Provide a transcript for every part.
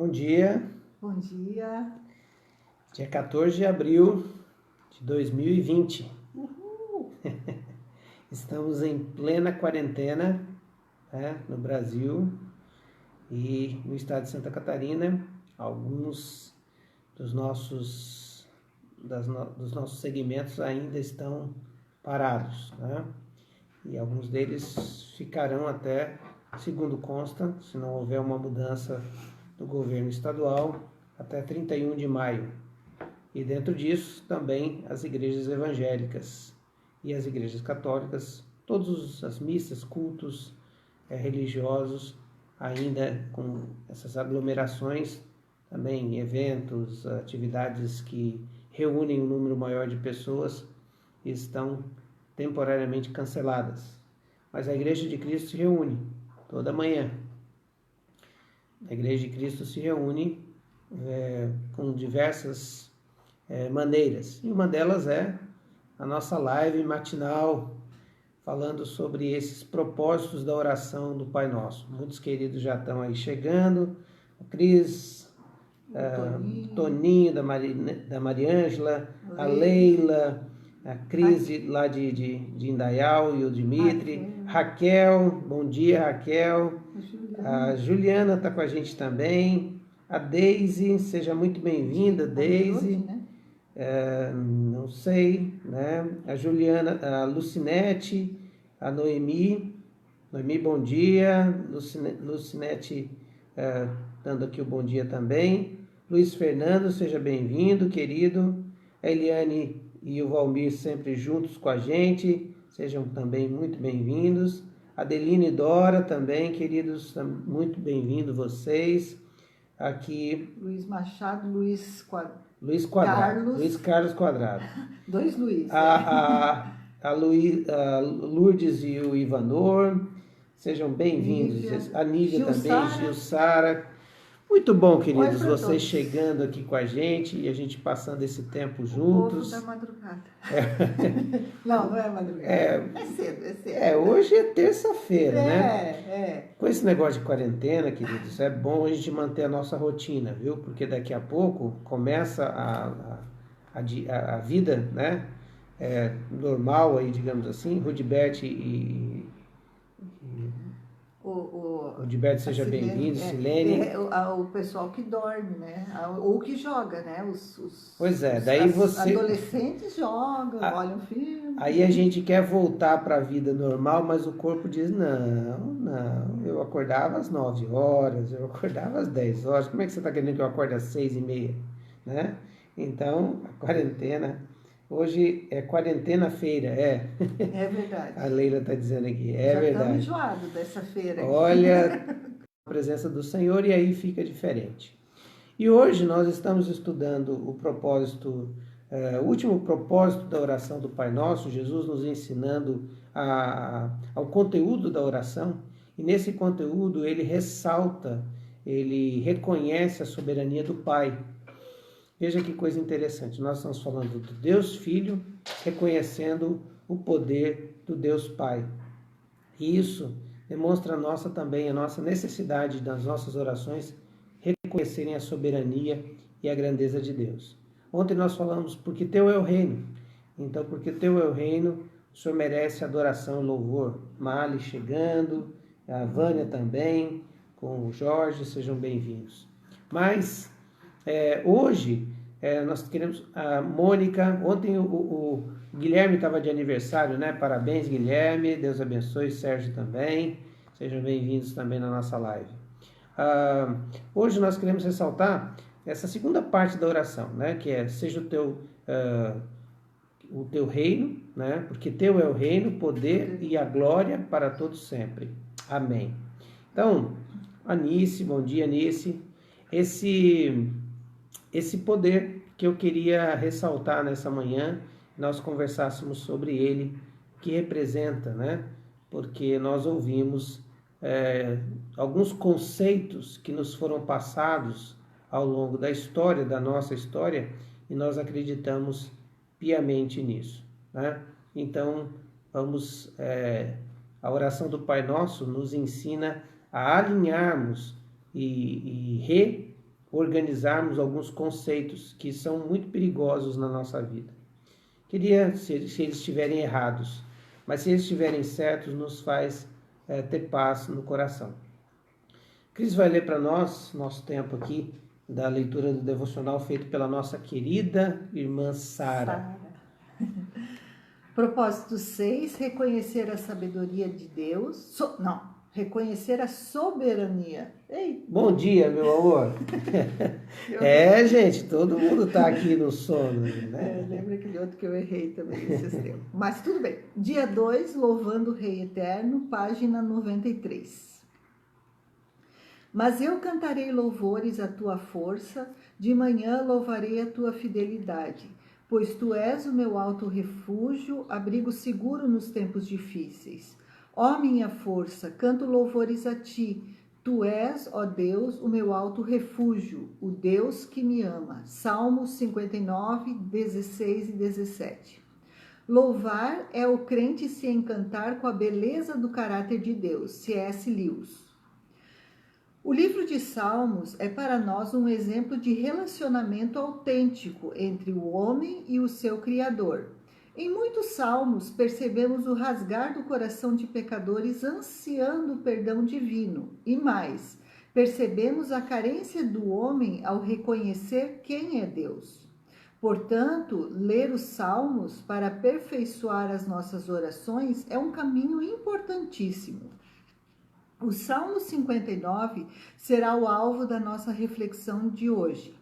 Bom dia. Bom dia. Dia 14 de abril de 2020. Uhul. Estamos em plena quarentena, no Brasil e no estado de Santa Catarina. Alguns dos nossos segmentos ainda estão parados, né? E alguns deles ficarão até, segundo consta, se não houver uma mudança do governo estadual, até 31 de maio. E dentro disso também as igrejas evangélicas e as igrejas católicas, todas as missas, cultos religiosos, ainda com essas aglomerações, também eventos, atividades que reúnem um número maior de pessoas, estão temporariamente canceladas. Mas a Igreja de Cristo se reúne toda manhã. A Igreja de Cristo se reúne com diversas maneiras. E uma delas é a nossa live matinal, falando sobre esses propósitos da oração do Pai Nosso. Muitos queridos já estão aí chegando. A Cris, Toninho, da Mariângela, a Leila, a Cris lá de Indaial e o Dimitri, Raquel, bom dia Raquel, a Juliana está com a gente também, a Deise, seja muito bem-vinda, Deise, não sei, né? A Juliana, a Lucinete, a Noemi, bom dia, Lucinete dando aqui o bom dia também, Luiz Fernando, seja bem-vindo, querido, a Eliane e o Valmir sempre juntos com a gente, sejam também muito bem-vindos. Adeline e Dora também, queridos, muito bem-vindos vocês. Aqui... Luiz Machado, Luiz Carlos Quadrado. Dois Luiz. A Lourdes e o Ivanor, sejam bem-vindos. A Nívia também, Gilsara. Muito bom, queridos, vocês chegando aqui com a gente e a gente passando esse tempo juntos. O povo da madrugada. Não é madrugada. É cedo. Hoje é terça-feira, né? Com esse negócio de quarentena, queridos, é bom a gente manter a nossa rotina, viu? Porque daqui a pouco começa a vida, né? Normal aí, digamos assim. Rudibert o Gilberto, seja bem-vindo, Silene. O pessoal que dorme, né? Ou que joga, né? Daí você... adolescentes jogam, olham filme. Aí a gente quer voltar para a vida normal, mas o corpo diz, não, eu acordava às 9 horas, eu acordava às 10 horas, como é que você está querendo que eu acorde às 6h30, né? Então, a quarentena... Hoje é quarentena-feira, É verdade. A Leila está dizendo aqui, Já verdade. estamos enjoados dessa feira. Olha, a presença do Senhor e aí fica diferente. E hoje nós estamos estudando o propósito, o último propósito da oração do Pai Nosso, Jesus nos ensinando ao conteúdo da oração. E nesse conteúdo ele ressalta, ele reconhece a soberania do Pai. Veja que coisa interessante, nós estamos falando do Deus Filho, reconhecendo o poder do Deus Pai. E isso demonstra também a nossa necessidade das nossas orações reconhecerem a soberania e a grandeza de Deus. Ontem nós falamos, porque teu é o reino. Então, porque teu é o reino, o Senhor merece adoração e louvor. Mali chegando, a Vânia também, com o Jorge, sejam bem-vindos. Mas... hoje nós queremos a Mônica, ontem o Guilherme estava de aniversário, né? Parabéns, Guilherme, Deus abençoe, Sérgio também, sejam bem-vindos também na nossa live. Hoje nós queremos ressaltar essa segunda parte da oração, né? Que seja o teu reino, né? Porque teu é o reino, o poder e a glória para todos sempre. Amém. Então, Anice, bom dia, Anice. Esse poder que eu queria ressaltar nessa manhã, nós conversássemos sobre ele, que representa, né? Porque nós ouvimos alguns conceitos que nos foram passados ao longo da história, da nossa história, e nós acreditamos piamente nisso, né? Então, a oração do Pai Nosso nos ensina a alinharmos e organizarmos alguns conceitos que são muito perigosos na nossa vida. Queria, se eles estiverem errados, mas se eles estiverem certos, nos faz ter paz no coração. Cris vai ler para nós, nosso tempo aqui, da leitura do devocional feito pela nossa querida irmã Sara. Propósito 6, reconhecer a sabedoria de Deus. Reconhecer a soberania. Ei. Bom dia, meu amor. Gente, todo mundo está aqui no sono, né? Lembra aquele outro que eu errei também nesses tempos. Mas tudo bem. Dia 2, louvando o Rei Eterno, página 93. Mas eu cantarei louvores à tua força, de manhã louvarei a tua fidelidade, pois tu és o meu alto refúgio, abrigo seguro nos tempos difíceis. Ó minha força, canto louvores a ti. Tu és, ó Deus, o meu alto refúgio, o Deus que me ama. Salmos 59, 16 e 17. Louvar é o crente se encantar com a beleza do caráter de Deus. C.S. Lewis. O livro de Salmos é para nós um exemplo de relacionamento autêntico entre o homem e o seu Criador. Em muitos salmos, percebemos o rasgar do coração de pecadores ansiando o perdão divino. E mais, percebemos a carência do homem ao reconhecer quem é Deus. Portanto, ler os salmos para aperfeiçoar as nossas orações é um caminho importantíssimo. O Salmo 59 será o alvo da nossa reflexão de hoje.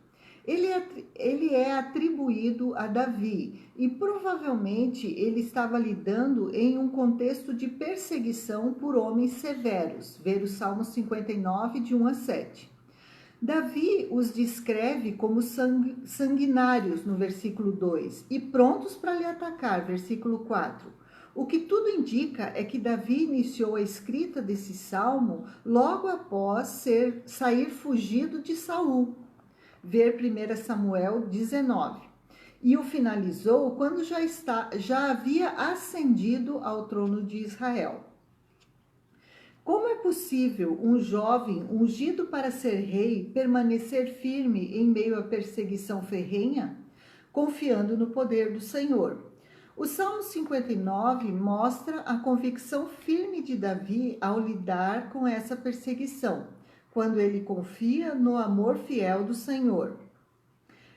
Ele é atribuído a Davi e provavelmente ele estava lidando em um contexto de perseguição por homens severos. Ver o Salmo 59, de 1 a 7. Davi os descreve como sanguinários, no versículo 2, e prontos para lhe atacar, versículo 4. O que tudo indica é que Davi iniciou a escrita desse salmo logo após sair fugido de Saul. Ver 1 Samuel 19. E o finalizou quando já havia ascendido ao trono de Israel. Como é possível um jovem ungido para ser rei permanecer firme em meio à perseguição ferrenha? Confiando no poder do Senhor. O Salmo 59 mostra a convicção firme de Davi ao lidar com essa perseguição, quando ele confia no amor fiel do Senhor.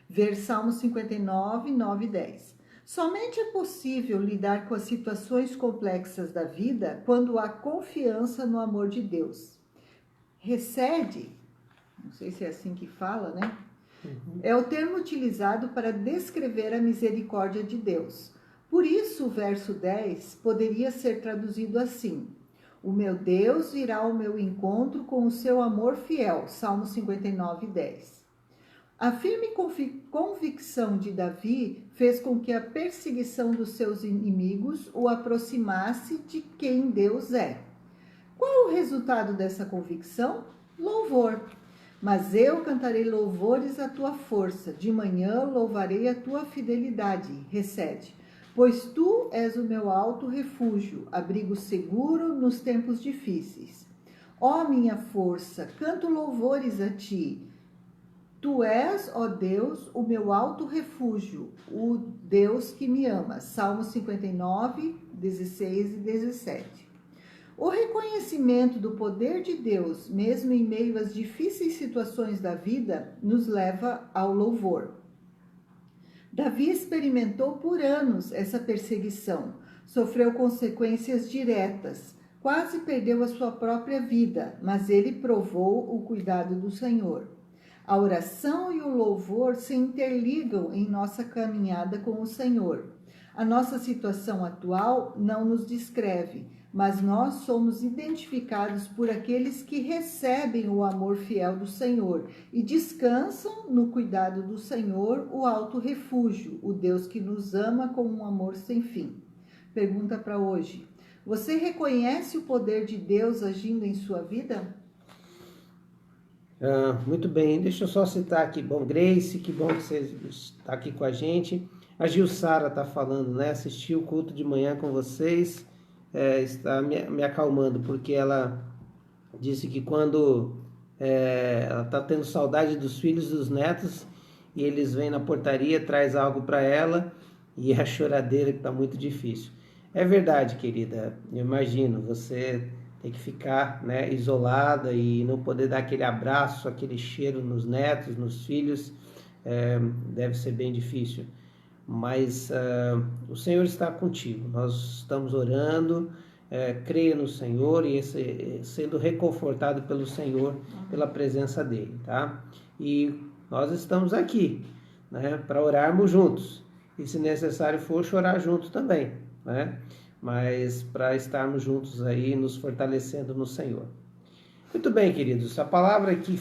Ver Salmo 59, 9 e 10. Somente é possível lidar com as situações complexas da vida quando há confiança no amor de Deus. Recede, não sei se é assim que fala, né? É o termo utilizado para descrever a misericórdia de Deus. Por isso, o verso 10 poderia ser traduzido assim: o meu Deus virá ao meu encontro com o seu amor fiel. Salmo 59, 10. A firme convicção de Davi fez com que a perseguição dos seus inimigos o aproximasse de quem Deus é. Qual o resultado dessa convicção? Louvor. Mas eu cantarei louvores à tua força, de manhã louvarei a tua fidelidade. Recede. Pois tu és o meu alto refúgio, abrigo seguro nos tempos difíceis. Ó minha força, canto louvores a ti. Tu és, ó Deus, o meu alto refúgio, o Deus que me ama. Salmo 59, 16 e 17. O reconhecimento do poder de Deus, mesmo em meio às difíceis situações da vida, nos leva ao louvor. Davi experimentou por anos essa perseguição, sofreu consequências diretas, quase perdeu a sua própria vida, mas ele provou o cuidado do Senhor. A oração e o louvor se interligam em nossa caminhada com o Senhor. A nossa situação atual não nos descreve, mas nós somos identificados por aqueles que recebem o amor fiel do Senhor e descansam no cuidado do Senhor, o alto refúgio, o Deus que nos ama com um amor sem fim. Pergunta para hoje: você reconhece o poder de Deus agindo em sua vida? Muito bem, deixa eu só citar aqui, Grace, que bom que você está aqui com a gente. A Gilsara está falando, né? Assisti o culto de manhã com vocês. Está me acalmando, porque ela disse que quando ela está tendo saudade dos filhos e dos netos, e eles vêm na portaria, traz algo para ela, e a choradeira que está muito difícil. É verdade, querida, eu imagino, você tem que ficar, né, isolada e não poder dar aquele abraço, aquele cheiro nos netos, nos filhos, deve ser bem difícil. Mas o Senhor está contigo, nós estamos orando, creia no Senhor e sendo reconfortado pelo Senhor, pela presença dEle, tá? E nós estamos aqui, né, para orarmos juntos, e se necessário for, chorar juntos também, né? Mas para estarmos juntos aí, nos fortalecendo no Senhor. Muito bem, queridos, a palavra aqui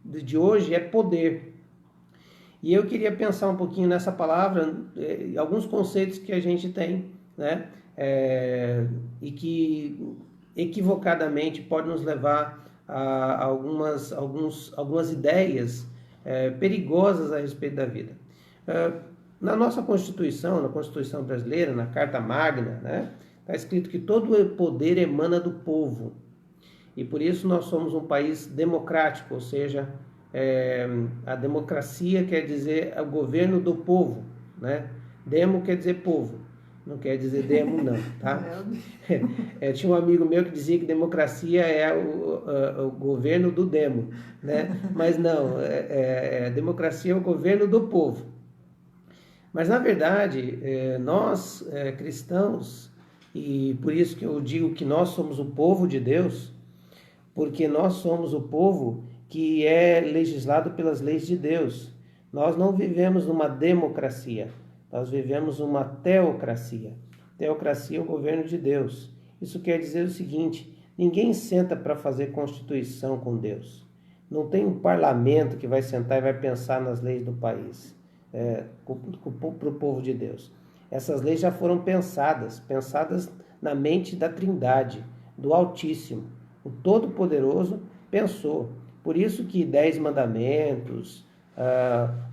de hoje é poder. E eu queria pensar um pouquinho nessa palavra, alguns conceitos que a gente tem, né? E que equivocadamente pode nos levar a algumas ideias perigosas a respeito da vida. Na nossa Constituição, na Constituição brasileira, na Carta Magna, né, está escrito que todo o poder emana do povo. E por isso nós somos um país democrático, ou seja, a democracia quer dizer o governo do povo, né? Demo quer dizer povo, não quer dizer demo não, tá? Tinha um amigo meu que dizia que democracia é o governo do demo, né? Mas não, democracia é o governo do povo. Mas na verdade, nós cristãos, e por isso que eu digo que nós somos o povo de Deus, porque nós somos o povo que é legislado pelas leis de Deus. Nós não vivemos numa democracia, nós vivemos uma teocracia. Teocracia é o governo de Deus. Isso quer dizer o seguinte: ninguém senta para fazer constituição com Deus. Não tem um parlamento que vai sentar e vai pensar nas leis do país, para o povo de Deus. Essas leis já foram pensadas na mente da Trindade, do Altíssimo. O Todo-Poderoso pensou. Por isso que 10 mandamentos,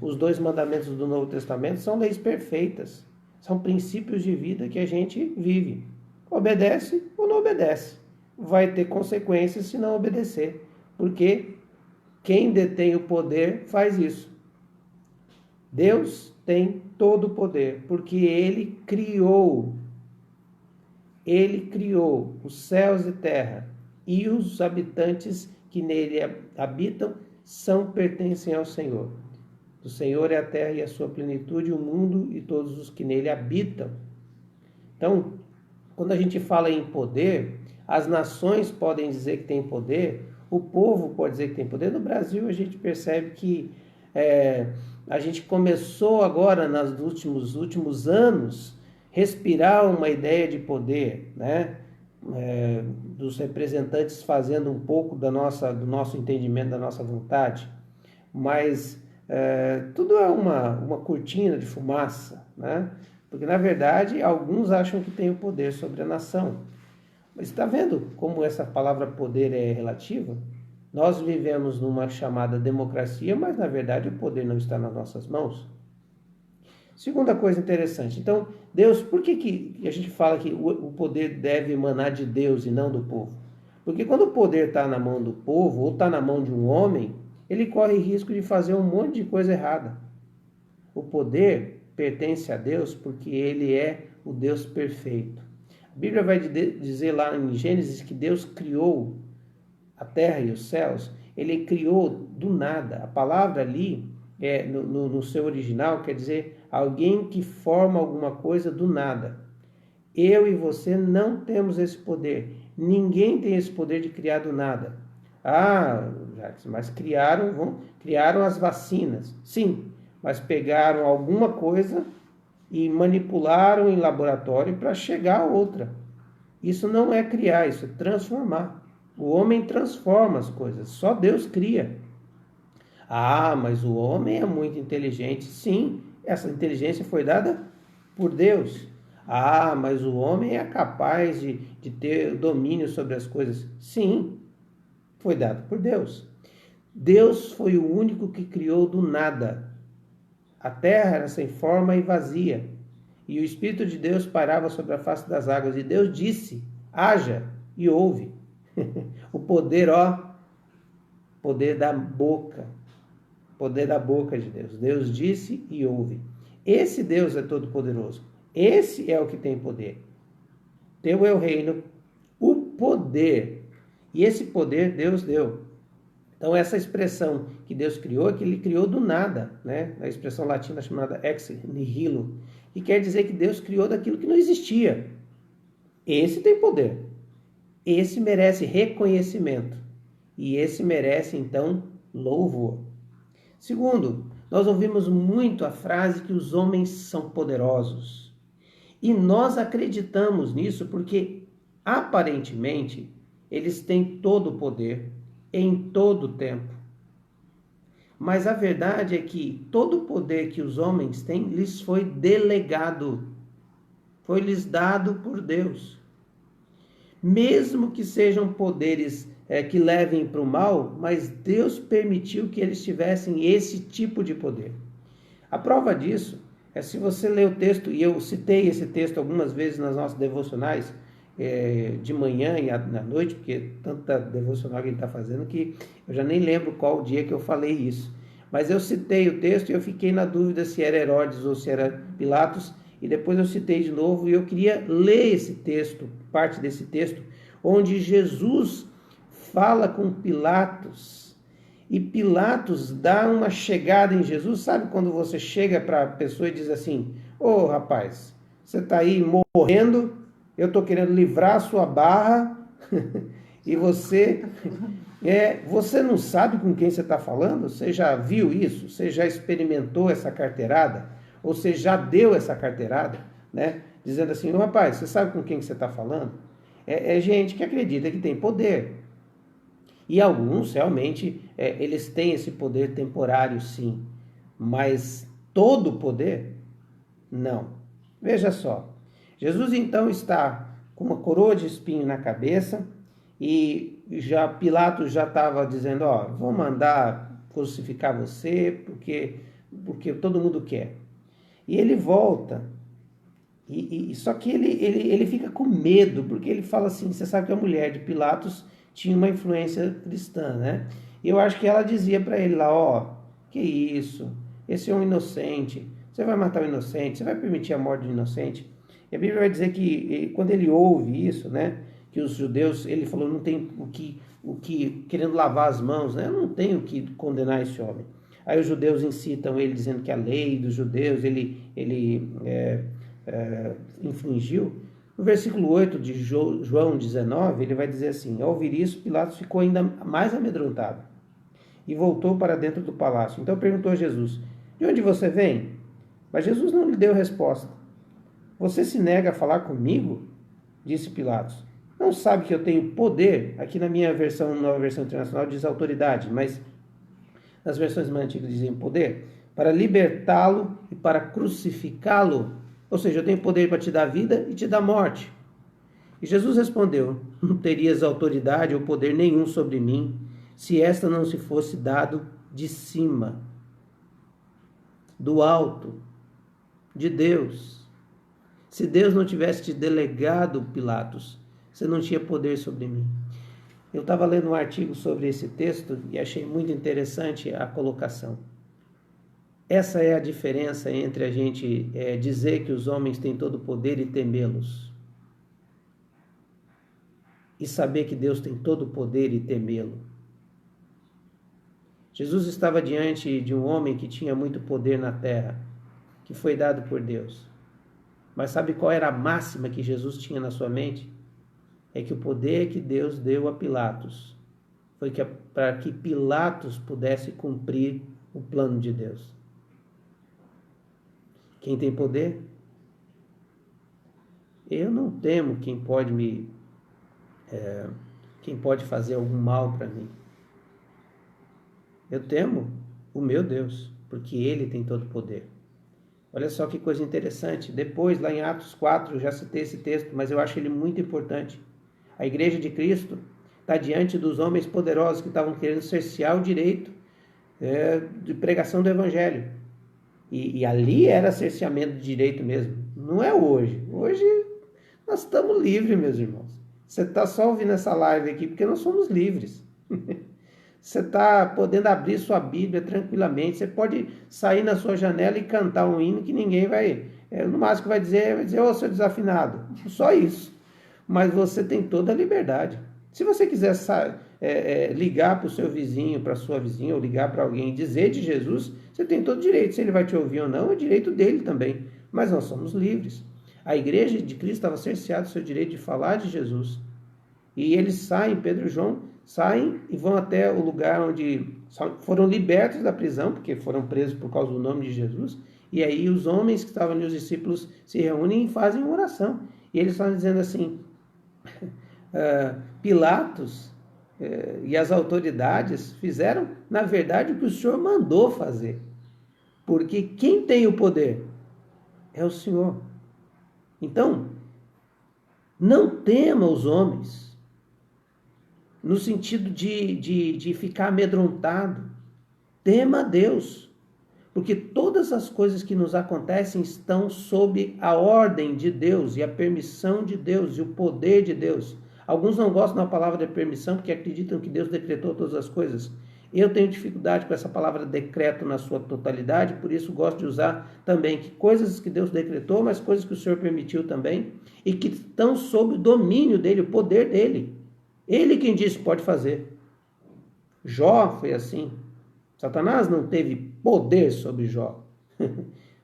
os 2 mandamentos do Novo Testamento são leis perfeitas. São princípios de vida que a gente vive. Obedece ou não obedece. Vai ter consequências se não obedecer. Porque quem detém o poder faz isso. Deus tem todo o poder, porque Ele criou os céus e terra, e os habitantes que nele habitam pertencem ao Senhor. Do Senhor é a terra e a sua plenitude, o mundo e todos os que nele habitam. Então, quando a gente fala em poder, as nações podem dizer que tem poder, o povo pode dizer que tem poder. No Brasil, a gente percebe que a gente começou agora, nos últimos anos, respirar uma ideia de poder, né? Dos representantes fazendo um pouco do nosso entendimento, da nossa vontade, mas tudo é uma cortina de fumaça, né? Porque na verdade alguns acham que tem o poder sobre a nação. Mas está vendo como essa palavra poder é relativa? Nós vivemos numa chamada democracia, mas na verdade o poder não está nas nossas mãos. Segunda coisa interessante, então, Deus, por que a gente fala que o poder deve emanar de Deus e não do povo? Porque quando o poder está na mão do povo ou está na mão de um homem, ele corre risco de fazer um monte de coisa errada. O poder pertence a Deus porque Ele é o Deus perfeito. A Bíblia vai dizer lá em Gênesis que Deus criou a terra e os céus. Ele criou do nada. A palavra ali, no seu original, quer dizer alguém que forma alguma coisa do nada. Eu e você não temos esse poder. Ninguém tem esse poder de criar do nada. Mas criaram as vacinas. Sim, mas pegaram alguma coisa e manipularam em laboratório para chegar a outra. Isso não é criar, isso é transformar. O homem transforma as coisas, só Deus cria. Mas o homem é muito inteligente. Sim, essa inteligência foi dada por Deus. Mas o homem é capaz de ter domínio sobre as coisas. Sim, foi dado por Deus. Deus foi o único que criou do nada. A terra era sem forma e vazia, e o Espírito de Deus pairava sobre a face das águas, e Deus disse: haja, e houve. O poder, Poder da boca. Poder da boca de Deus. Deus disse e ouve. Esse Deus é todo poderoso. Esse é o que tem poder. Teu é o reino, o poder. E esse poder Deus deu. Então essa expressão que Deus criou, é que ele criou do nada, né? A expressão latina chamada ex nihilo, que quer dizer que Deus criou daquilo que não existia. Esse tem poder. Esse merece reconhecimento. E esse merece, então, louvor. Segundo, nós ouvimos muito a frase que os homens são poderosos. E nós acreditamos nisso porque, aparentemente, eles têm todo o poder em todo o tempo. Mas a verdade é que todo o poder que os homens têm lhes foi delegado. Foi-lhes dado por Deus. Mesmo que sejam poderes que levem para o mal, mas Deus permitiu que eles tivessem esse tipo de poder. A prova disso é se você ler o texto, e eu citei esse texto algumas vezes nas nossas devocionais, de manhã e à noite, porque tanta devocional que ele está fazendo que eu já nem lembro qual o dia que eu falei isso. Mas eu citei o texto e eu fiquei na dúvida se era Herodes ou se era Pilatos, e depois eu citei de novo e eu queria ler esse texto, parte desse texto, onde Jesus fala com Pilatos, e Pilatos dá uma chegada em Jesus. Sabe quando você chega para a pessoa e diz assim: ô rapaz, você está aí morrendo, eu estou querendo livrar a sua barra, e você não sabe com quem você está falando? Você já viu isso? Você já experimentou essa carteirada? Ou você já deu essa carteirada? Né? Dizendo assim: ô rapaz, você sabe com quem você está falando? É gente que acredita que tem poder. E alguns realmente, eles têm esse poder temporário, sim. Mas todo o poder, não. Veja só. Jesus então está com uma coroa de espinho na cabeça e Pilatos já estava dizendo: ó, vou mandar crucificar você porque todo mundo quer. E ele volta, só que ele fica com medo, porque ele fala assim: você sabe que a mulher de Pilatos tinha uma influência cristã, né? E eu acho que ela dizia para ele lá: ó, que isso, esse é um inocente, você vai matar o inocente, você vai permitir a morte do inocente? E a Bíblia vai dizer que quando ele ouve isso, né, que os judeus, ele falou: não tem o que querendo lavar as mãos, né? Eu não tenho o que condenar esse homem. Aí os judeus incitam ele, dizendo que a lei dos judeus ele infringiu. No versículo 8 de João 19, ele vai dizer assim: ao ouvir isso, Pilatos ficou ainda mais amedrontado e voltou para dentro do palácio. Então perguntou a Jesus: de onde você vem? Mas Jesus não lhe deu resposta. Você se nega a falar comigo? Disse Pilatos. Não sabe que eu tenho poder? Aqui na minha versão, nova versão internacional, diz autoridade, mas nas versões mais antigas dizem poder, para libertá-lo e para crucificá-lo. Ou seja, eu tenho poder para te dar vida e te dar morte. E Jesus respondeu: não terias autoridade ou poder nenhum sobre mim, se esta não se fosse dado de cima, do alto, de Deus. Se Deus não tivesse te delegado, Pilatos, você não tinha poder sobre mim. Eu estava lendo um artigo sobre esse texto e achei muito interessante a colocação. Essa é a diferença entre a gente dizer que os homens têm todo o poder e temê-los, e saber que Deus tem todo o poder e temê-lo. Jesus estava diante de um homem que tinha muito poder na terra, que foi dado por Deus. Mas sabe qual era a máxima que Jesus tinha na sua mente? É que o poder que Deus deu a Pilatos foi para que Pilatos pudesse cumprir o plano de Deus. Quem tem poder? Eu não temo quem pode fazer algum mal para mim. Eu temo o meu Deus, porque Ele tem todo o poder. Olha só que coisa interessante. Depois, lá em Atos 4, eu já citei esse texto, mas eu acho ele muito importante. A igreja de Cristo está diante dos homens poderosos que estavam querendo cercear o direito de pregação do Evangelho. E ali era cerceamento de direito mesmo. Não é hoje. Hoje nós estamos livres, meus irmãos. Você está só ouvindo essa live aqui porque nós somos livres. Você está podendo abrir sua Bíblia tranquilamente. Você pode sair na sua janela e cantar um hino que ninguém vai... no máximo que vai dizer, ô, seu desafinado. Só isso. Mas você tem toda a liberdade. Se você quiser ligar para o seu vizinho, para a sua vizinha, ou ligar para alguém e dizer de Jesus, você tem todo o direito. Se ele vai te ouvir ou não, é direito dele também. Mas nós somos livres. A igreja de Cristo estava cerceada do seu direito de falar de Jesus. E eles saem, Pedro e João, saem e vão até o lugar onde foram libertos da prisão, porque foram presos por causa do nome de Jesus. E aí os homens que estavam ali, os discípulos, se reúnem e fazem uma oração. E eles estão dizendo assim, Pilatos e as autoridades fizeram, na verdade, o que o Senhor mandou fazer. Porque quem tem o poder é o Senhor. Então, não tema os homens, no sentido de ficar amedrontado. Tema a Deus, porque todas as coisas que nos acontecem estão sob a ordem de Deus e a permissão de Deus e o poder de Deus. Alguns não gostam da palavra de permissão porque acreditam que Deus decretou todas as coisas. Eu tenho dificuldade com essa palavra decreto na sua totalidade, por isso gosto de usar também que coisas que Deus decretou, mas coisas que o Senhor permitiu também, e que estão sob o domínio dele, o poder dele. Ele quem disse pode fazer. Jó foi assim. Satanás não teve poder sobre Jó.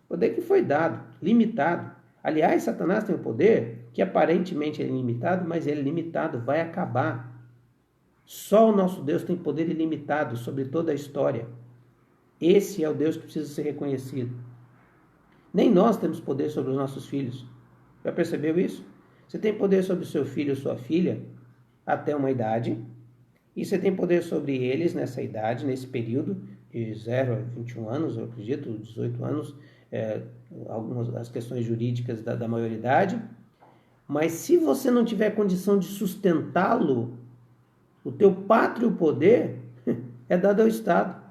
Poder que foi dado, limitado. Aliás, Satanás tem um poder que aparentemente é ilimitado, mas ele é limitado, vai acabar. Só o nosso Deus tem poder ilimitado sobre toda a história. Esse é o Deus que precisa ser reconhecido. Nem nós temos poder sobre os nossos filhos. Já percebeu isso? Você tem poder sobre o seu filho ou sua filha até uma idade, e você tem poder sobre eles nessa idade, nesse período, de 0 a 21 anos, eu acredito, 18 anos, algumas as questões jurídicas da maioridade. Mas se você não tiver condição de sustentá-lo, o teu pátrio poder é dado ao Estado.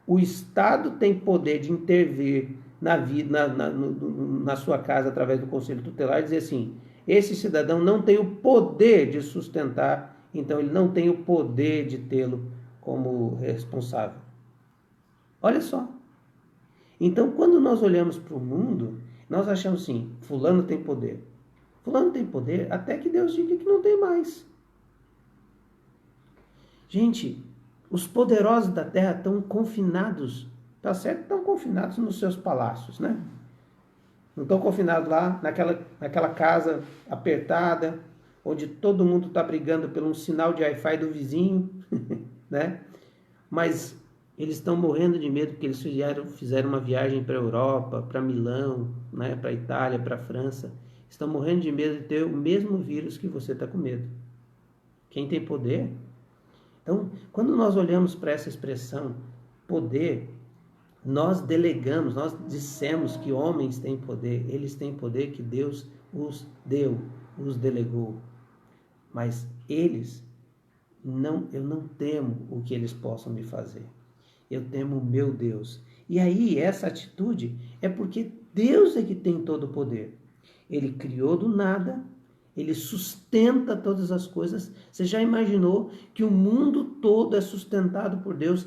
O Estado tem poder de intervir na vida, na sua casa, através do Conselho Tutelar, e dizer assim, esse cidadão não tem o poder de sustentar, então ele não tem o poder de tê-lo como responsável. Olha só. Então, quando nós olhamos para o mundo, nós achamos assim, fulano tem poder. Fulano tem poder até que Deus diga que não tem mais. Gente, os poderosos da terra estão confinados, tá certo? Estão confinados nos seus palácios, né? Não estão confinados lá naquela casa apertada, onde todo mundo está brigando por um sinal de Wi-Fi do vizinho, né? Mas eles estão morrendo de medo porque eles fizeram uma viagem para a Europa, para Milão, né? Para a Itália, para a França. Estão morrendo de medo de ter o mesmo vírus que você está com medo. Quem tem poder? Então, quando nós olhamos para essa expressão poder, nós delegamos, nós dissemos que homens têm poder, eles têm poder que Deus os deu, os delegou. Mas eles, eu não temo o que eles possam me fazer. Eu temo o meu Deus. E aí, essa atitude é porque Deus é que tem todo o poder. Ele criou do nada, ele sustenta todas as coisas. Você já imaginou que o mundo todo é sustentado por Deus?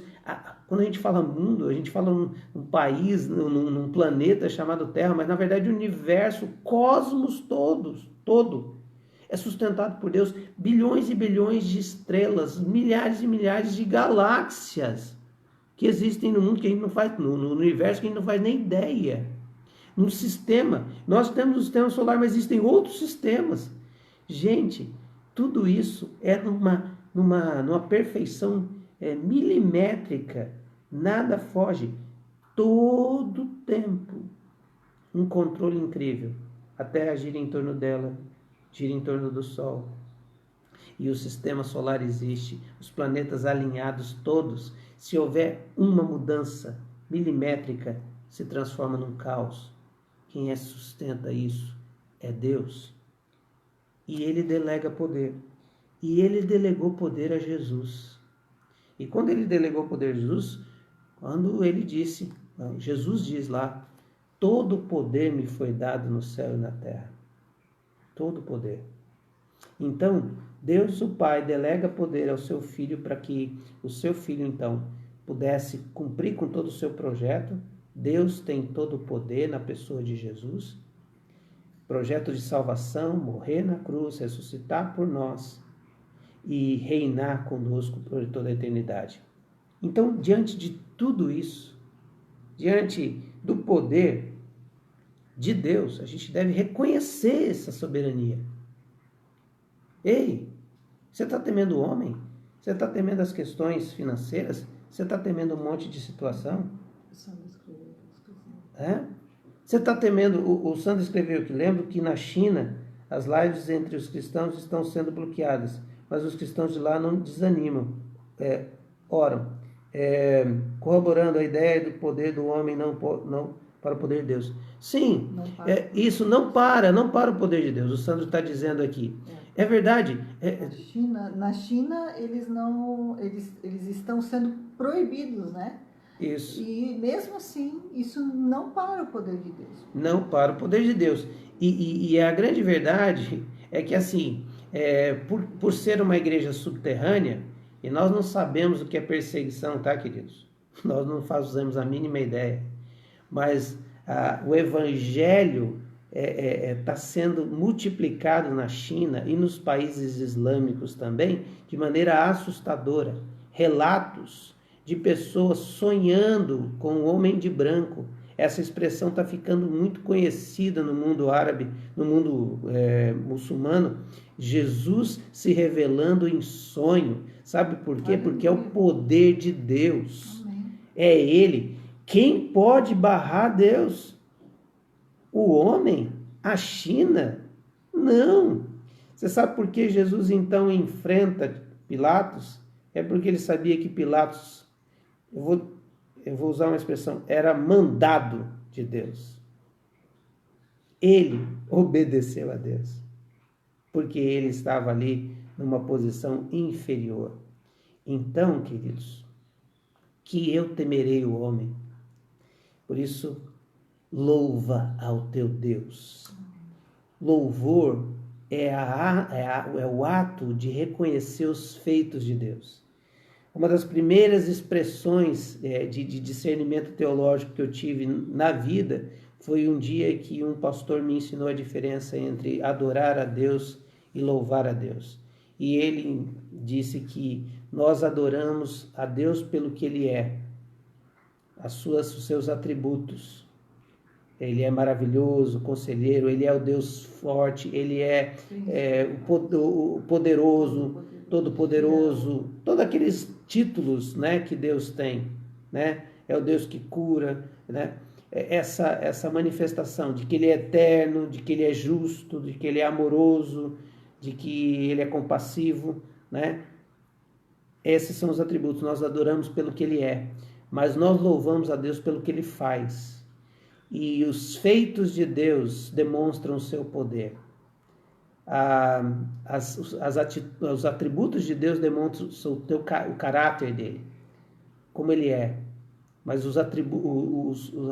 Quando a gente fala mundo, a gente fala um país, num planeta chamado Terra, mas na verdade o universo, o cosmos todo é sustentado por Deus. Bilhões e bilhões de estrelas, milhares e milhares de galáxias que existem no mundo que a gente não faz, no universo que a gente não faz nem ideia. Um sistema, nós temos o sistema solar, mas existem outros sistemas. Gente, tudo isso é numa perfeição milimétrica, nada foge. Todo tempo, um controle incrível. A Terra gira em torno dela, gira em torno do Sol. E o sistema solar existe, os planetas alinhados todos. Se houver uma mudança milimétrica, se transforma num caos. Quem sustenta isso é Deus. E ele delega poder. E ele delegou poder a Jesus. E quando ele delegou poder a Jesus, quando ele disse, Jesus diz lá, todo o poder me foi dado no céu e na terra. Todo o poder. Então, Deus, o Pai, delega poder ao seu Filho para que o seu Filho, então, pudesse cumprir com todo o seu projeto. Deus tem todo o poder na pessoa de Jesus. Projeto de salvação, morrer na cruz, ressuscitar por nós e reinar conosco por toda a eternidade. Então, diante de tudo isso, diante do poder de Deus, a gente deve reconhecer essa soberania. Ei, você está temendo o homem? Você está temendo as questões financeiras? Você está temendo um monte de situação? Você está temendo... O Sandro escreveu que lembro que na China as lives entre os cristãos estão sendo bloqueadas, mas os cristãos de lá não desanimam, oram, corroborando a ideia do poder do homem não para o poder de Deus. Sim, isso não para o poder de Deus. O Sandro está dizendo aqui. É verdade. Na China eles estão sendo proibidos, né? Isso. E mesmo assim, isso não para o poder de Deus. Não para o poder de Deus. E a grande verdade é que, assim, por ser uma igreja subterrânea, e nós não sabemos o que é perseguição, tá, queridos? Nós não fazemos a mínima ideia. Mas o evangelho está sendo multiplicado na China e nos países islâmicos também de maneira assustadora. Relatos de pessoas sonhando com o homem de branco. Essa expressão está ficando muito conhecida no mundo árabe, no mundo muçulmano. Jesus se revelando em sonho. Sabe por quê? Porque é o poder de Deus. Amém. É Ele. Quem pode barrar Deus? O homem? A China? Não. Você sabe por que Jesus então enfrenta Pilatos? É porque ele sabia que Pilatos, eu vou usar uma expressão, era mandado de Deus. Ele obedeceu a Deus, porque ele estava ali numa posição inferior. Então, queridos, que eu temerei o homem. Por isso, louva ao teu Deus. Louvor é o ato de reconhecer os feitos de Deus. Uma das primeiras expressões de discernimento teológico que eu tive na vida foi um dia que um pastor me ensinou a diferença entre adorar a Deus e louvar a Deus. E ele disse que nós adoramos a Deus pelo que Ele é, os seus atributos. Ele é maravilhoso, conselheiro, Ele é o Deus forte, Ele é o poderoso, todo-poderoso, todos aqueles títulos, né, que Deus tem, né? É o Deus que cura, né? Essa manifestação de que Ele é eterno, de que Ele é justo, de que Ele é amoroso, de que Ele é compassivo, né? Esses são os atributos, nós adoramos pelo que Ele é, mas nós louvamos a Deus pelo que Ele faz. E os feitos de Deus demonstram o seu poder. Os atributos de Deus demonstram o caráter dele, como ele é. Mas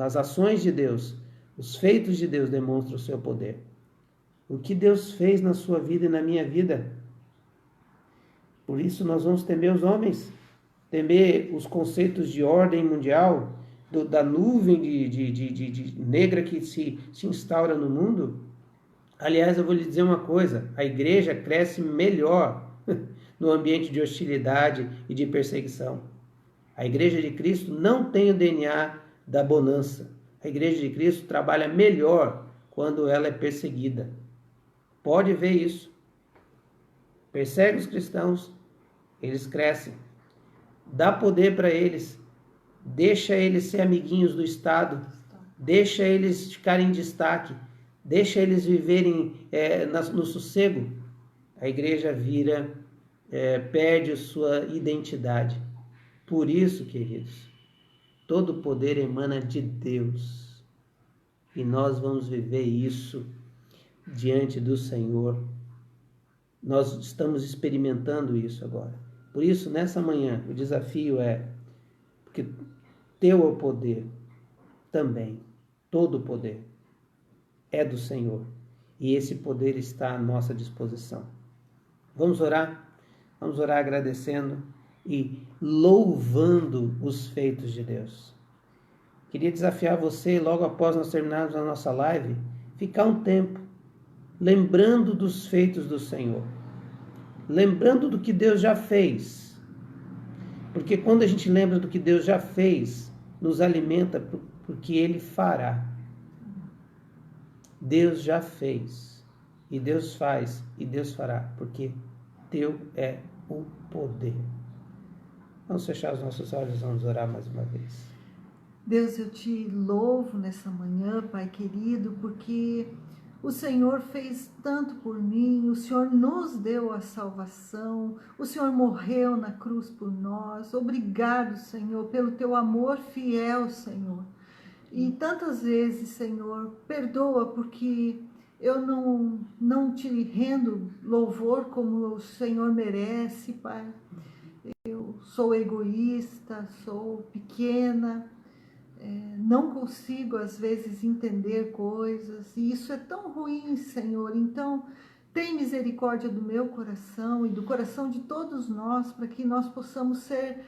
as ações de Deus, os feitos de Deus demonstram o seu poder. O que Deus fez na sua vida e na minha vida. Por isso nós vamos temer os homens, temer os conceitos de ordem mundial, da nuvem de negra que se instaura no mundo. Aliás, eu vou lhe dizer uma coisa, a igreja cresce melhor no ambiente de hostilidade e de perseguição. A igreja de Cristo não tem o DNA da bonança. A igreja de Cristo trabalha melhor quando ela é perseguida. Pode ver isso. Persegue os cristãos, eles crescem. Dá poder para eles. Deixa eles ser amiguinhos do Estado, deixa eles ficarem em destaque, deixa eles viverem no sossego. A igreja perde sua identidade. Por isso, queridos, todo o poder emana de Deus. E nós vamos viver isso diante do Senhor. Nós estamos experimentando isso agora. Por isso, nessa manhã, o desafio porque teu é o poder também, todo o poder é do Senhor, e esse poder está à nossa disposição. Vamos orar? Vamos orar agradecendo e louvando os feitos de Deus. Queria desafiar você, logo após nós terminarmos a nossa live, ficar um tempo lembrando dos feitos do Senhor. Lembrando do que Deus já fez. Porque quando a gente lembra do que Deus já fez, nos alimenta porque Ele fará. Deus já fez. E Deus faz. E Deus fará. Porque Teu é o poder. Vamos fechar os nossos olhos, vamos orar mais uma vez. Deus, eu te louvo nessa manhã, Pai querido, porque o Senhor fez tanto por mim, o Senhor nos deu a salvação, o Senhor morreu na cruz por nós. Obrigado, Senhor, pelo teu amor fiel, Senhor. E tantas vezes, Senhor, perdoa porque eu não te rendo louvor como o Senhor merece, Pai. Eu sou egoísta, sou pequena, não consigo às vezes entender coisas, e isso é tão ruim, Senhor. Então, tem misericórdia do meu coração e do coração de todos nós, para que nós possamos ser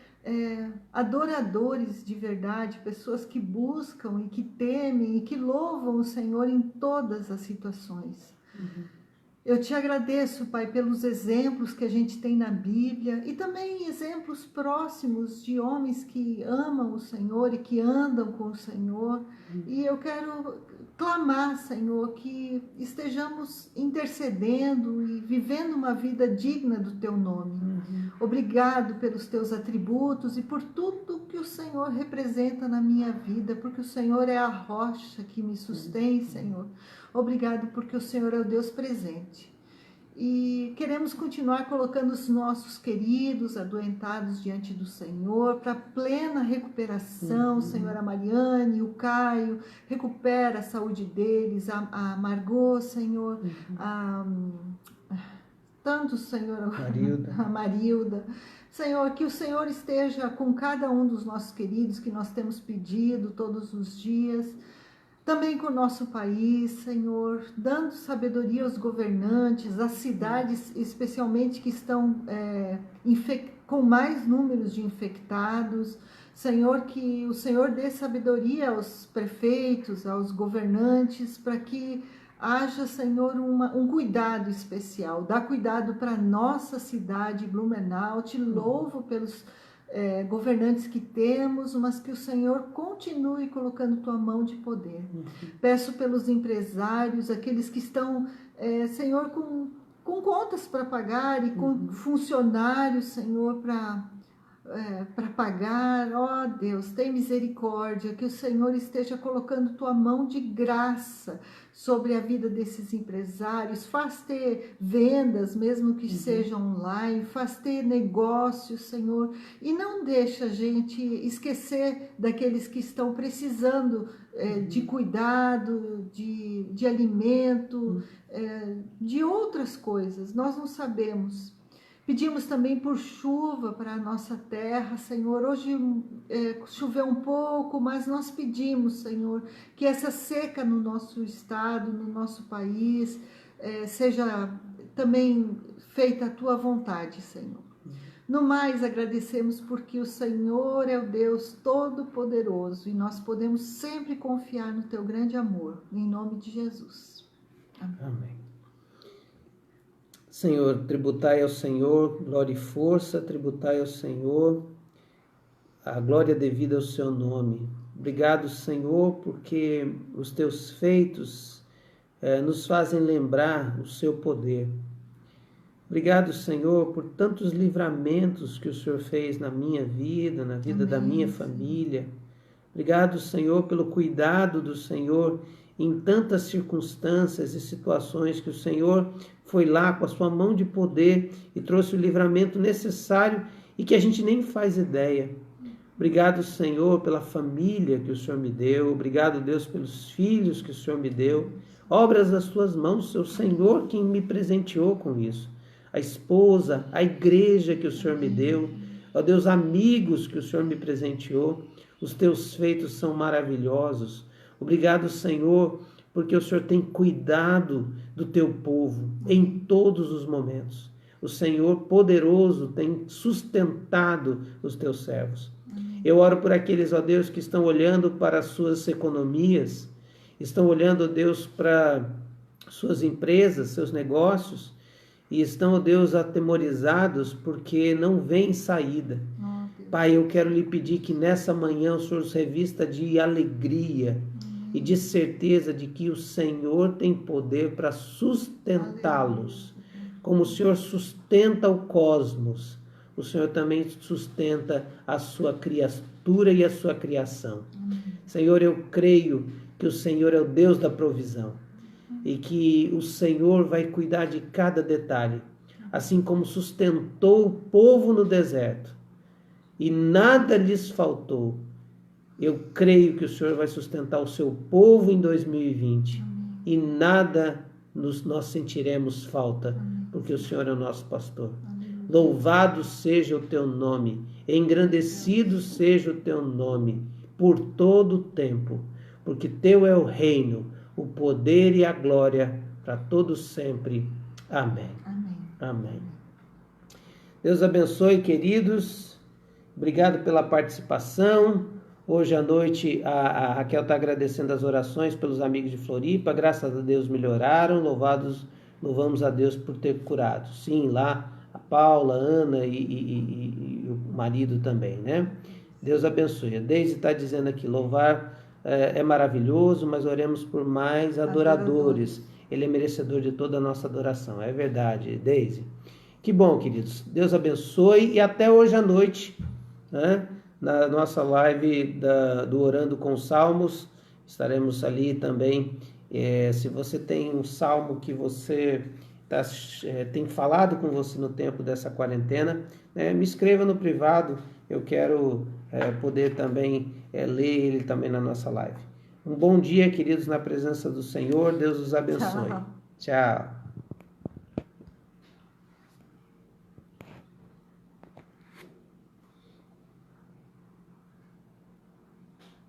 adoradores de verdade, pessoas que buscam e que temem e que louvam o Senhor em todas as situações. Eu te agradeço, Pai, pelos exemplos que a gente tem na Bíblia e também exemplos próximos de homens que amam o Senhor e que andam com o Senhor. E eu quero clamar, Senhor, que estejamos intercedendo e vivendo uma vida digna do Teu nome. Obrigado pelos Teus atributos e por tudo que o Senhor representa na minha vida, porque o Senhor é a rocha que me sustém, Senhor. Obrigado porque o Senhor é o Deus presente. E queremos continuar colocando os nossos queridos adoentados diante do Senhor para plena recuperação. Senhor, a Mariane, o Caio, recupera a saúde deles, a Margot, Senhor, tantos, Senhor, a Marilda. Senhor, que o Senhor esteja com cada um dos nossos queridos que nós temos pedido todos os dias. Também com o nosso país, Senhor, dando sabedoria aos governantes, às cidades especialmente que estão com mais números de infectados. Senhor, que o Senhor dê sabedoria aos prefeitos, aos governantes, para que haja, Senhor, um cuidado especial. Dá cuidado para a nossa cidade, Blumenau. Te louvo pelos governantes que temos, mas que o Senhor continue colocando tua mão de poder. Peço pelos empresários, aqueles que estão, Senhor, com contas para pagar e com funcionários, Senhor, para pagar. Ó Deus, tem misericórdia, que o Senhor esteja colocando tua mão de graça sobre a vida desses empresários. Faz ter vendas, mesmo que sejam online, faz ter negócios, Senhor, e não deixa a gente esquecer daqueles que estão precisando de cuidado, de alimento, de outras coisas. Nós não sabemos. Pedimos também por chuva para a nossa terra, Senhor. Hoje choveu um pouco, mas nós pedimos, Senhor, que essa seca no nosso estado, no nosso país, seja também feita a Tua vontade, Senhor. No mais, agradecemos porque o Senhor é o Deus Todo-Poderoso e nós podemos sempre confiar no Teu grande amor. Em nome de Jesus. Amém. Amém. Senhor, tributai ao Senhor glória e força, tributai ao Senhor a glória devida ao seu nome. Obrigado, Senhor, porque os teus feitos nos fazem lembrar o seu poder. Obrigado, Senhor, por tantos livramentos que o Senhor fez na minha vida, na vida da minha família. Obrigado, Senhor, pelo cuidado do Senhor em tantas circunstâncias e situações que o Senhor foi lá com a sua mão de poder e trouxe o livramento necessário e que a gente nem faz ideia. Obrigado, Senhor, pela família que o Senhor me deu. Obrigado, Deus, pelos filhos que o Senhor me deu. Obras das tuas mãos, seu Senhor, quem me presenteou com isso. A esposa, a igreja que o Senhor me deu. Ó Deus, amigos que o Senhor me presenteou. Os teus feitos são maravilhosos. Obrigado, Senhor, porque o Senhor tem cuidado do teu povo em todos os momentos. o Senhor poderoso tem sustentado os teus servos. Eu oro por aqueles, ó Deus, que estão olhando para as suas economias, estão olhando, ó Deus, para suas empresas, seus negócios, e estão, ó Deus, atemorizados porque não vem saída. Pai, eu quero lhe pedir que nessa manhã o Senhor os revista de alegria e de certeza de que o Senhor tem poder para sustentá-los. Como o Senhor sustenta o cosmos, o Senhor também sustenta a sua criatura e a sua criação. Senhor, eu creio que o Senhor é o Deus da provisão e que o Senhor vai cuidar de cada detalhe, assim como sustentou o povo no deserto e nada lhes faltou. Eu creio que o Senhor vai sustentar o seu povo em 2020 e nada nós sentiremos falta, porque o Senhor é o nosso pastor. Louvado seja o teu nome, engrandecido seja o teu nome por todo o tempo, porque teu é o reino, o poder e a glória para todos sempre. Amém. Amém. Deus abençoe, queridos. Obrigado pela participação. Hoje à noite a Raquel está agradecendo as orações pelos amigos de Floripa. Graças a Deus melhoraram. Louvamos a Deus por ter curado. Sim, lá a Paula, a Ana e o marido também, né? Deus abençoe. A Deise está dizendo aqui, louvar é maravilhoso, mas oremos por mais adoradores. Ele é merecedor de toda a nossa adoração. É verdade, Deise. Que bom, queridos. Deus abençoe e até hoje à noite, né? Na nossa live do Orando com Salmos, estaremos ali também. Se você tem um salmo que você tem falado com você no tempo dessa quarentena, me escreva no privado. Eu quero poder também ler ele também na nossa live. Um bom dia, queridos, na presença do Senhor. Deus os abençoe. Tchau.